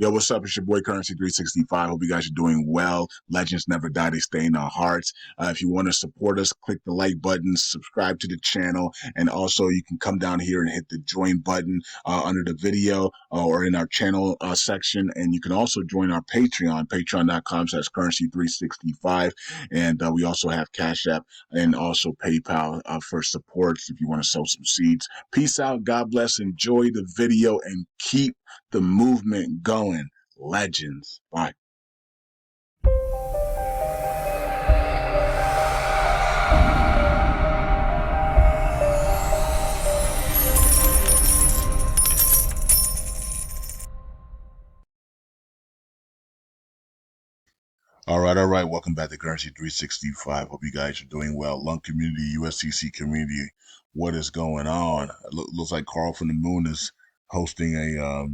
Yo, what's up? It's your boy Currency 365. Hope you guys are doing well. Legends never die, they stay in our hearts. If you want to support us, click the like button, subscribe to the channel, and also you can come down here and hit the join button under the video or in our channel section. And you can also join our Patreon, patreon.com/currency365. And we also have Cash App and also PayPal for supports if you want to sow some seeds. Peace out. God bless. Enjoy the video and keep the movement going. Legends. Bye. All right, all right. Welcome back to Currency 365. Hope you guys are doing well. LUNC community, USTC community. What is going on? Looks like Carl from the Moon is hosting a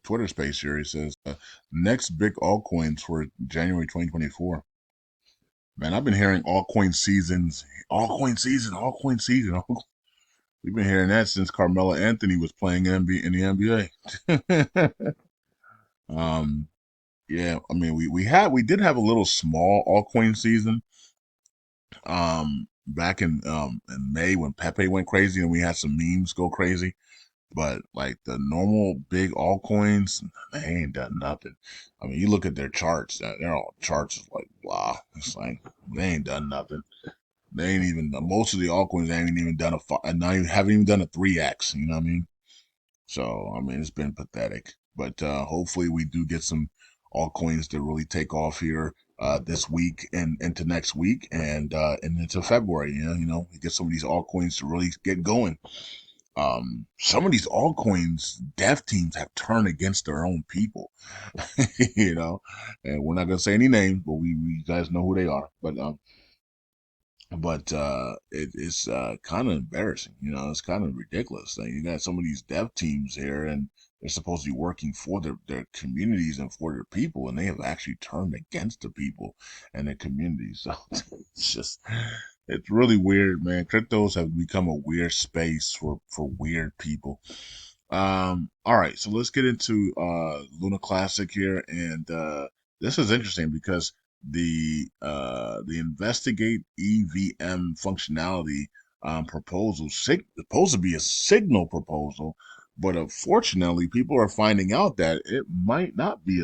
Twitter space here. He says next big altcoins for January 2024. Man, I've been hearing altcoin seasons, altcoin season, altcoin season. We've been hearing that since Carmelo Anthony was playing in the NBA. um, yeah, I mean, we did have a little small altcoin season back in May when Pepe went crazy and we had some memes go crazy. But like the normal big altcoins, they ain't done nothing. I mean, you look at their charts; they're all charts is like blah. It's like they ain't done nothing. They ain't even most of the altcoins ain't even done haven't even done a 3x. You know what I mean? So I mean, it's been pathetic. But hopefully, we do get some altcoins to really take off here this week and into next week and into February. We get some of these altcoins to really get going. Some of these altcoins dev teams have turned against their own people, and we're not gonna say any names, but we guys know who they are. But it's kind of embarrassing. It's kind of ridiculous. Like, you got some of these dev teams here, and they're supposed to be working for their communities and for their people, and they have actually turned against the people and their communities. So it's really weird, man. Cryptos have become a weird space for weird people. All right, so let's get into Luna Classic here, and this is interesting because the investigate EVM functionality proposal supposed to be a signal proposal, but unfortunately, people are finding out that it might not be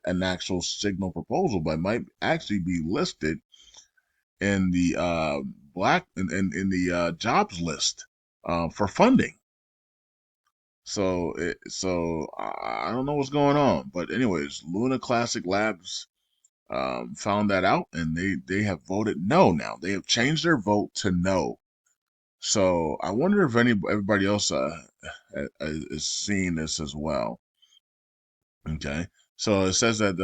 an actual signal proposal, but might actually be listed in the in the jobs list for funding. So I don't know what's going on, but anyways, Luna Classic Labs found that out, and they have voted no now. They have changed their vote to no. So I wonder if everybody else is seeing this as well. Okay, so it says that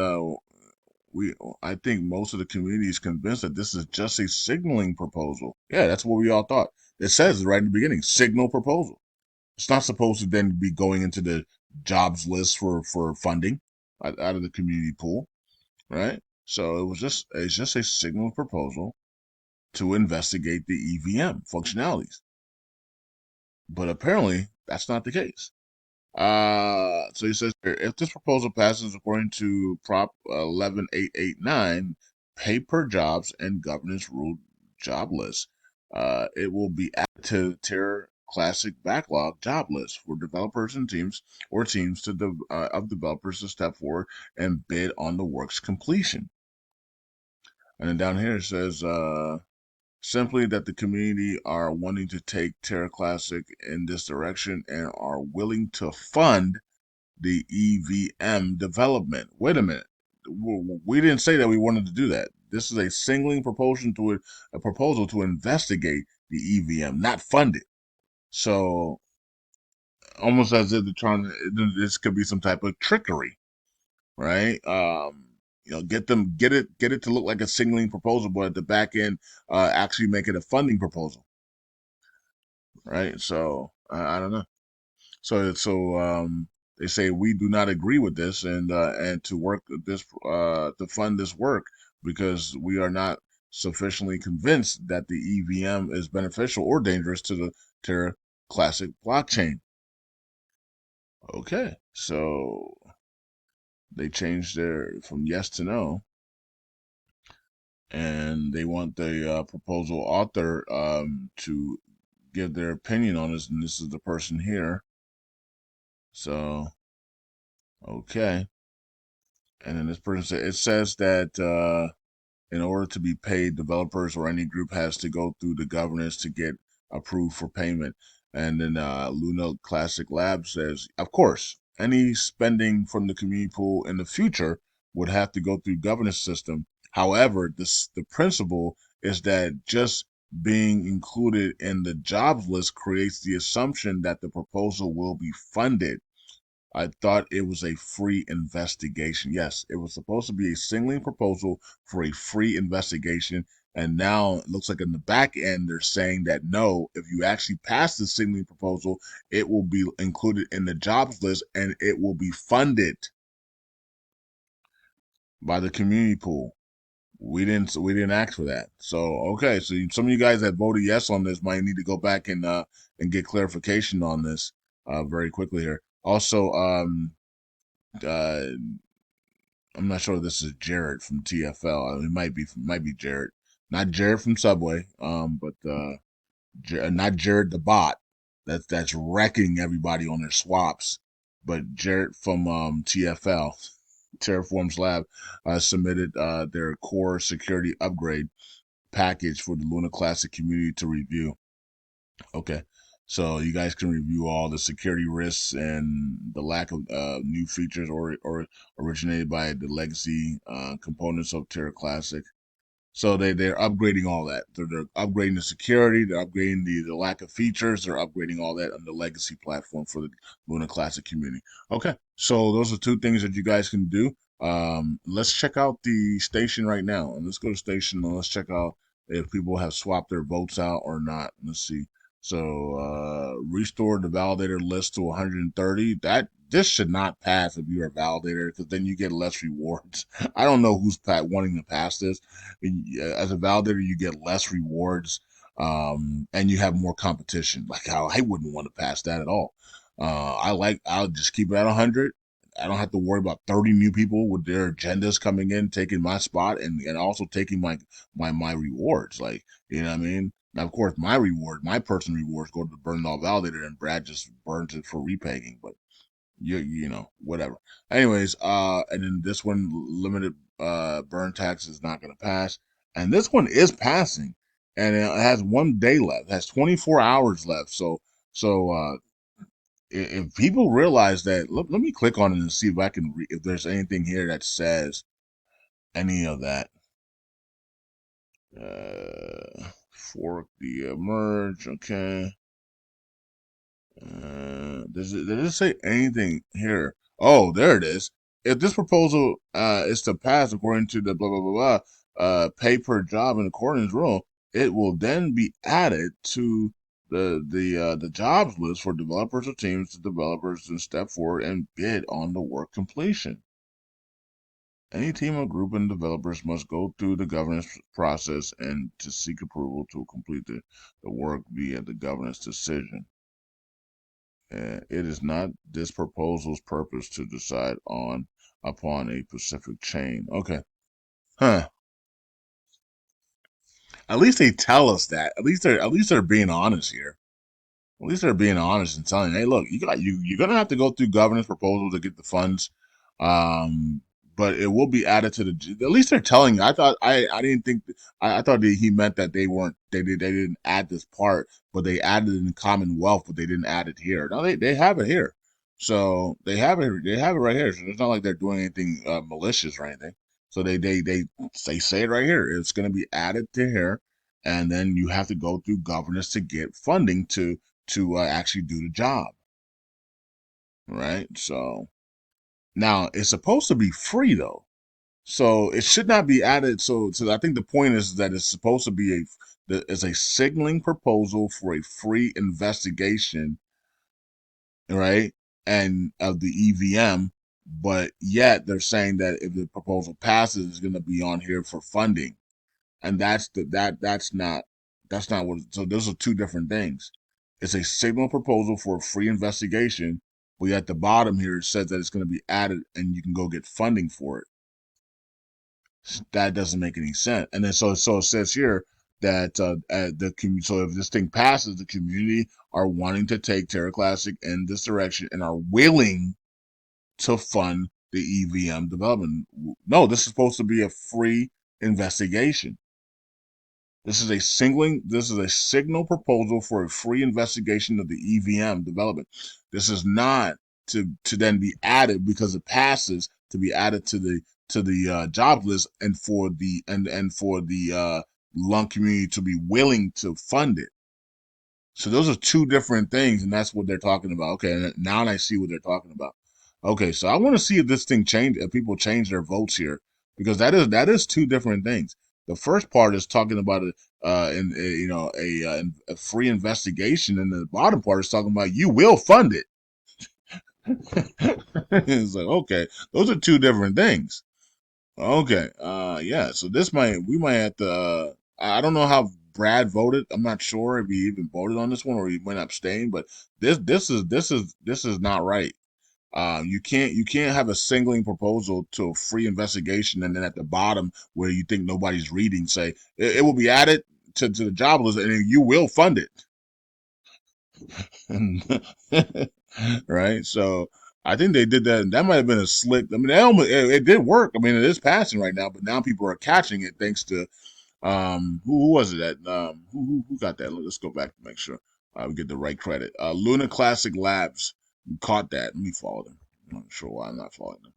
we I think most of the community is convinced that this is just a signaling proposal. Yeah, that's what we all thought. It says right in the beginning, signal proposal. It's not supposed to then be going into the jobs list for funding out of the community pool, right? So it's just a signal proposal to investigate the EVM functionalities. But apparently that's not the case. So he says here, if this proposal passes according to Prop 11889, pay per jobs and governance rule job list, it will be added to the Terra Classic backlog job list for developers and teams of developers to step forward and bid on the work's completion. And then down here it says, simply that the community are wanting to take Terra Classic in this direction and are willing to fund the EVM development. Wait a minute. We didn't say that we wanted to do that. This is a singling proposal to investigate the EVM, not fund it. So almost as if they're trying to, this could be some type of trickery, right? Get it to look like a signaling proposal, but at the back end, actually make it a funding proposal, right? So I don't know. So they say we do not agree with this, and to work this to fund this work because we are not sufficiently convinced that the EVM is beneficial or dangerous to the Terra Classic blockchain. Okay, so They changed their from yes to no, and they want the proposal author to give their opinion on this, and this is the person here. So, okay. And then this person said it says that in order to be paid, developers or any group has to go through the governance to get approved for payment. And then Luna Classic Lab says, of course, any spending from the community pool in the future would have to go through governance system. However, the principle is that just being included in the jobs list creates the assumption that the proposal will be funded. I thought it was a free investigation. Yes, it was supposed to be a singling proposal for a free investigation. And now it looks like in the back end, they're saying that no, if you actually pass the singling proposal, it will be included in the jobs list and it will be funded by the community pool. We didn't ask for that. So okay, so some of you guys that voted yes on this might need to go back and get clarification on this very quickly here. Also, uh I'm not sure if this is Jared from TFL. It might be Jared, not Jared from Subway, but not Jared the bot. That's wrecking everybody on their swaps. But Jared from TFL, Terraform's Lab, submitted their core security upgrade package for the Luna Classic community to review. Okay. So you guys can review all the security risks and the lack of new features or originated by the legacy components of Terra Classic. So they're upgrading all that. They're upgrading the security. They're upgrading the lack of features. They're upgrading all that on the legacy platform for the Luna Classic community. Okay, so those are two things that you guys can do. Let's check out the station right now, and let's go to station and let's check out if people have swapped their votes out or not. Let's see. So restore the validator list to 130. That this should not pass if you're a validator because then you get less rewards. I don't know who's wanting to pass this. As a validator, you get less rewards, and you have more competition. Like how I wouldn't want to pass that at all. I'll just keep it at 100. I don't have to worry about 30 new people with their agendas coming in, taking my spot, and also taking my rewards. Like you know what I mean. Now, of course, my personal rewards go to the burn all validator, and Brad just burns it for repaying. But you know whatever. Anyways, and then this one limited burn tax is not going to pass, and this one is passing, and it has 1 day left, it has 24 hours left. So if people realize that, let me click on it and see if I can if there's anything here that says any of that. Fork the merge, okay. Does it say anything here? Oh, there it is. If this proposal is to pass according to the blah blah blah blah pay per job in accordance rule, it will then be added to the jobs list for developers or teams to developers and step forward and bid on the work completion. Any team or group of developers must go through the governance process and to seek approval to complete the work via the governance decision. It is not this proposal's purpose to decide on upon a specific chain. Okay. Huh. At least they tell us that. At least they're being honest here. At least they're being honest and telling, hey, look, you're gonna have to go through governance proposals to get the funds, um, but it will be added to the. At least they're telling you. I didn't think I thought that he meant that they didn't add this part, but they added it in Commonwealth, but they didn't add it here. No, they have it here, so they have it right here. So it's not like they're doing anything malicious or anything. So they say it right here. It's gonna be added to here, and then you have to go through governance to get funding to actually do the job, right? So now it's supposed to be free though, so it should not be added. So I think the point is that it's supposed to be is a signaling proposal for a free investigation, right? And of the EVM, but yet they're saying that if the proposal passes, it's going to be on here for funding, and that's not what. So those are two different things. It's a signal proposal for a free investigation, but at the bottom here it says that it's going to be added and you can go get funding for it. That doesn't make any sense. And then so it says here that so if this thing passes, the community are wanting to take Terra Classic in this direction and are willing to fund the EVM development. No, this is supposed to be a free investigation. This is a signal proposal for a free investigation of the EVM development. This is not to then be added because it passes to be added to the job list and for the LUNC community to be willing to fund it. So those are two different things, and that's what they're talking about. Okay, now I see what they're talking about. Okay, so I want to see if this thing change, if people change their votes here, because that is two different things. The first part is talking about a free investigation, and the bottom part is talking about you will fund it. It's like, okay, those are two different things. Okay. Yeah. So we might have to. I don't know how Brad voted. I'm not sure if he even voted on this one or he went abstain. But this is not right. You can't have a singling proposal to a free investigation and then at the bottom where you think nobody's reading say it will be added to the job list and you will fund it. Right. So I think they did that. That might have been a slick. I mean, it did work. I mean, it is passing right now, but now people are catching it thanks to who was it that who got that? Let's go back to make sure we get the right credit. Luna Classic Labs caught that. Let me follow them. I'm not sure why I'm not following them.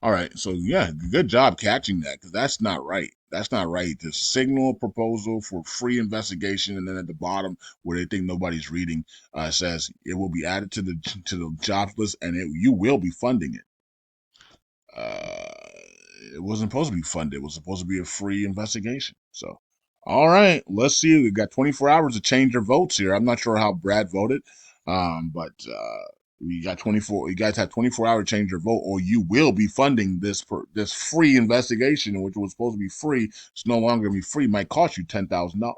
All right, so yeah, good job catching that because that's not right. That's not right. To signal a proposal for free investigation, and then at the bottom where they think nobody's reading, says it will be added to the jobs list, and you will be funding it. It wasn't supposed to be funded. It was supposed to be a free investigation. So, all right, let's see. We got 24 hours to change your votes here. I'm not sure how Brad voted, but we got 24. You guys have 24 hours to change your vote, or you will be funding this free investigation, which was supposed to be free. It's no longer gonna be free. Might cost you $10,000.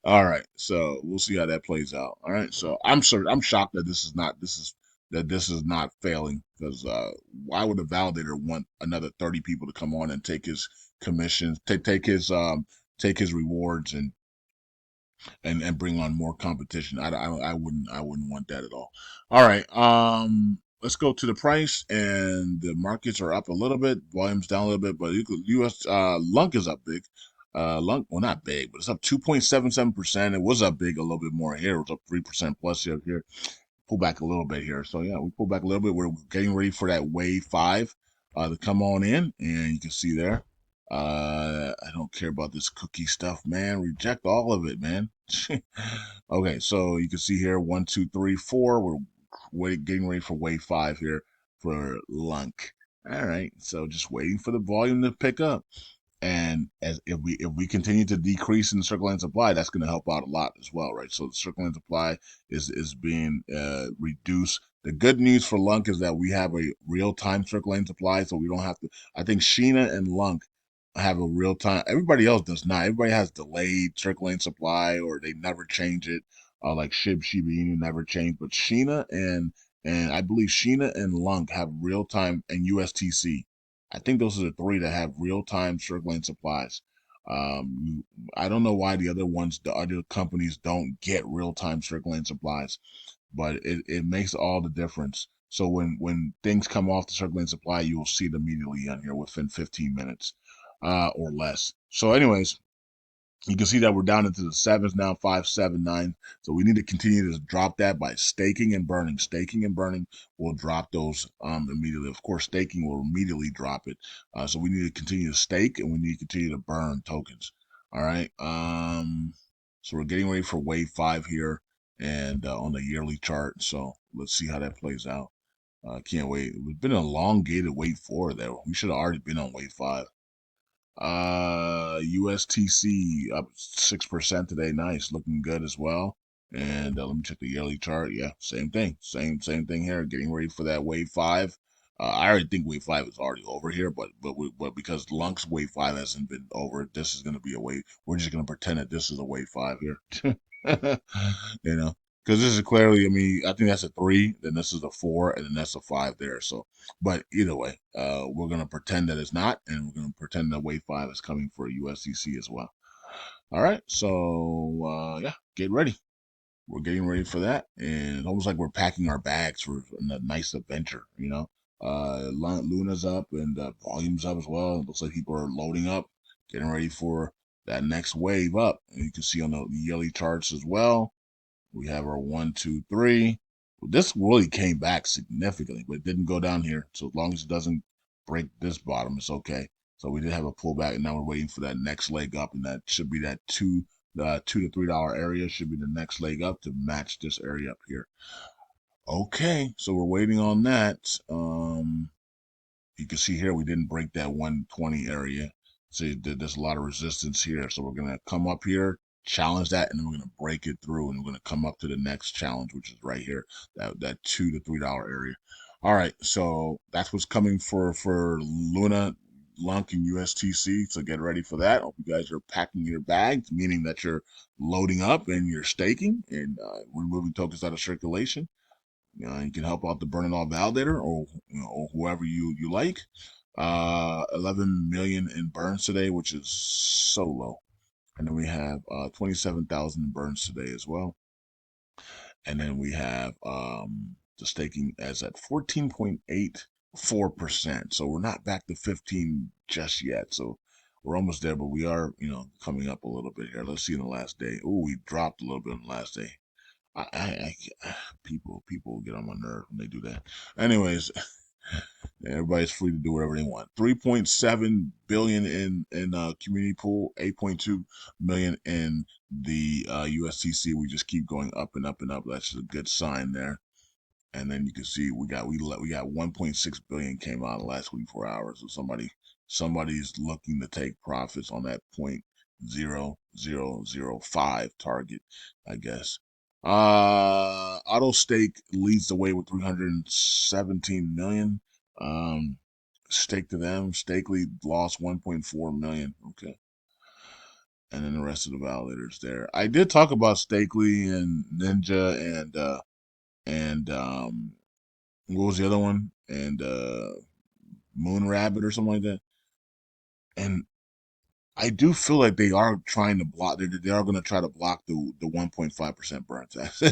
All right, so we'll see how that plays out. All right, so I'm shocked that this is not failing because why would a validator want another 30 people to come on and take his commissions, take his rewards and bring on more competition? I wouldn't want that at all. All right, let's go to the price, and the markets are up a little bit, volume's down a little bit, but U.S. LUNC is up big. LUNC, well, not big, but it's up 2.77%. It was up big a little bit more here. It was up 3% plus here. Pull back a little bit here. So yeah, we pull back a little bit. We're getting ready for that wave 5 to come on in, and you can see there. I don't care about this cookie stuff, man. Reject all of it, man. Okay, so you can see here 1, 2, 3, 4. We're getting ready for wave 5 here for LUNC. All right, so just waiting for the volume to pick up. And as if we continue to decrease in the circle and supply, that's going to help out a lot as well, right? So the circle and supply is being reduced. The good news for LUNC is that we have a real time circle and supply, so we don't have to. I think Sheena and LUNC have a real time. Everybody else does not. Everybody has delayed circle and supply, or they never change it. Like Shiba Inu never changed, but Sheena and I believe Sheena and LUNC have real time and USTC. I think those are the three that have real time circulating supplies. I don't know why the other companies don't get real time circulating supplies, but it makes all the difference. So when things come off the circulating supply, you will see it immediately on here within 15 minutes, or less. So, anyways, you can see that we're down into the sevens now, 579. So we need to continue to drop that by staking and burning. Staking and burning will drop those immediately. Of course, staking will immediately drop it. So we need to continue to stake and we need to continue to burn tokens. All right. So we're getting ready for wave 5 here and on the yearly chart. So let's see how that plays out. Can't wait. It's been an elongated wave 4 there. We should have already been on wave 5. USTC up 6% today. Nice, looking good as well. And let me check the yearly chart. Yeah, same thing. Same thing here. Getting ready for that wave 5. I already think wave 5 is already over here, but because LUNC's wave 5 hasn't been over, this is gonna be a wave. We're just gonna pretend that this is a wave 5 here. You know, because this is clearly, I mean, I think that's a 3, then this is a 4, and then that's a 5 there. So, but either way, we're gonna pretend that it's not, and we're gonna pretend that wave 5 is coming for USDC as well. All right, so yeah, get ready. We're getting ready for that, and it's almost like we're packing our bags for a nice adventure. Luna's up and volume's up as well. It looks like people are loading up, getting ready for that next wave up. And you can see on the yearly charts as well. We have our 1, 2, 3. This really came back significantly, but it didn't go down here. So as long as it doesn't break this bottom, it's okay. So we did have a pullback, and now we're waiting for that next leg up, and that should be that $2 to $3 area should be the next leg up to match this area up here. Okay, so we're waiting on that. You can see here we didn't break that 120 area. So there's a lot of resistance here. So we're gonna come up here, challenge that, and then we're gonna break it through, and we're gonna come up to the next challenge, which is right here, that $2 to $3 area. All right, so that's what's coming for Luna, LUNC, and USTC. So get ready for that. Hope you guys are packing your bags, meaning that you're loading up and you're staking and removing tokens out of circulation. You can help out the Burn It All validator, or or whoever you like. 11 million in burns today, which is so low. And then we have 27,000 in burns today as well. And then we have the staking as at 14.84%. So we're not back to 15 just yet. So we're almost there, but we are, coming up a little bit here. Let's see in the last day. Oh, we dropped a little bit in the last day. People get on my nerve when they do that. Anyways, everybody's free to do whatever they want. 3.7 billion in community pool, 8.2 million in the USTC. We just keep going up and up and up. That's a good sign there. And then you can see we got 1.6 billion came out in the last 24 hours. So somebody's looking to take profits on that 0.0005 target, I guess. Auto stake leads the way with 317 million. Stake to them. Stakely lost 1.4 million. Okay. And then the rest of the validators there. I did talk about Stakely and Ninja and what was the other one? And Moon Rabbit or something like that. And I do feel like they are trying to block. They are going to try to block the 1.5% burn tax.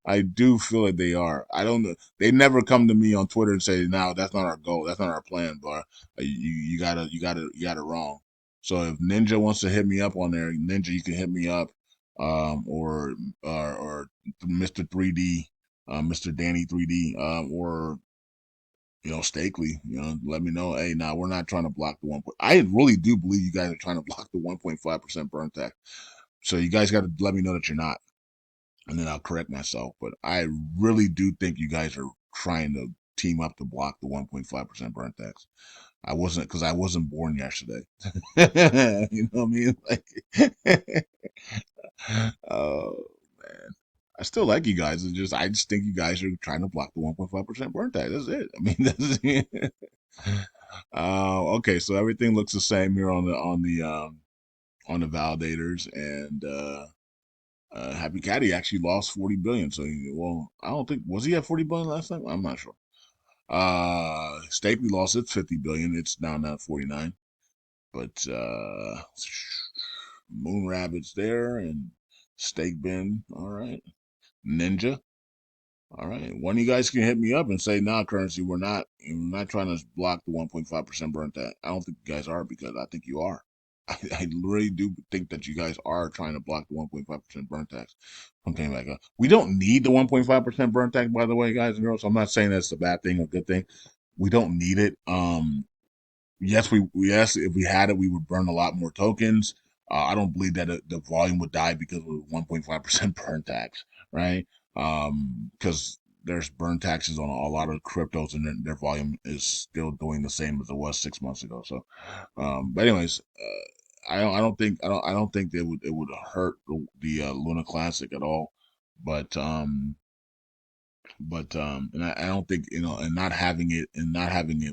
I do feel like they are. I don't know. They never come to me on Twitter and say, "No, that's not our goal. That's not our plan." But you got it wrong. So if Ninja wants to hit me up on there, Ninja, you can hit me up, or Mr. 3D, Mr. Danny 3D, or Stakely, let me know. Hey, now we're not trying to block the one. I really do believe you guys are trying to block the 1.5% burn tax. So you guys got to let me know that you're not, and then I'll correct myself. But I really do think you guys are trying to team up to block the 1.5% burn tax. Because I wasn't born yesterday. You know what I mean? Like, oh man. I still like you guys. I just think you guys are trying to block the 1.5% burn tax. That's it. I mean, that's it. Okay, so everything looks the same here on the validators, and Happy Caddy actually lost 40 billion. So, well, I don't think was he at 40 billion last time. I'm not sure. Stapey lost its 50 billion. It's now not 49. But Moon Rabbit's there and Steak Bin. All right, Ninja. All right. One of you guys can hit me up and say, nah, currency, we're not trying to block the 1.5% burn tax. I don't think you guys are, because I think you are. I really do think that you guys are trying to block the 1.5% burn tax from coming back up. We don't need the 1.5% burn tax, by the way, guys and girls. So I'm not saying that's a bad thing or good thing. We don't need it. Yes, if we had it, we would burn a lot more tokens. I don't believe that the volume would die because of 1.5% burn tax, right? Because there's burn taxes on a lot of cryptos, and their volume is still doing the same as it was 6 months ago. So, but anyways, I don't think it would hurt the Luna Classic at all, but and I don't think, and not having it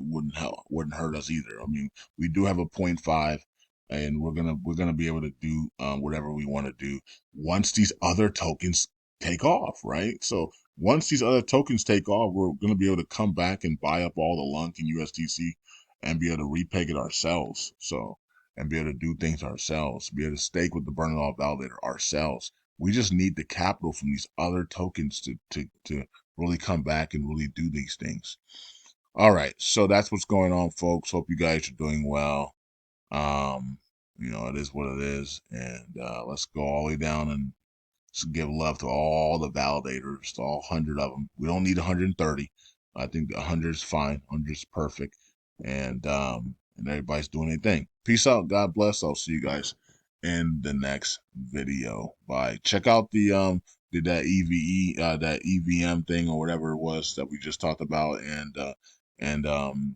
wouldn't hurt us either. I mean, we do have a point 0.5, and we're gonna be able to do whatever we want to do once these other tokens take off, right? So once these other tokens take off, we're going to be able to come back and buy up all the LUNC and USDC and be able to repeg it ourselves. So, and be able to do things ourselves, be able to stake with the burn it all validator ourselves. We just need the capital from these other tokens to really come back and really do these things. All right. So that's what's going on, folks. Hope you guys are doing well. It is what it is. And let's go all the way down and give love to all the validators, to all 100 of them. We don't need 130. I think 100 is fine. 100 is perfect. And everybody's doing their thing. Peace out. God bless. I'll see you guys in the next video. Bye. Check out that EVM thing or whatever it was that we just talked about, and and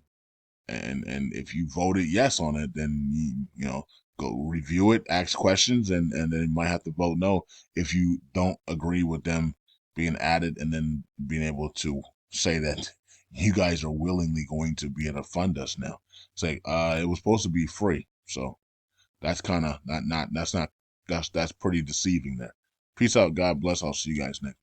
if you voted yes on it, then go review it, ask questions, and then you might have to vote no if you don't agree with them being added, and then being able to say that you guys are willingly going to be able to fund us now. Say it was supposed to be free, so that's kind of not that's pretty deceiving there. Peace out. God bless. I'll see you guys next.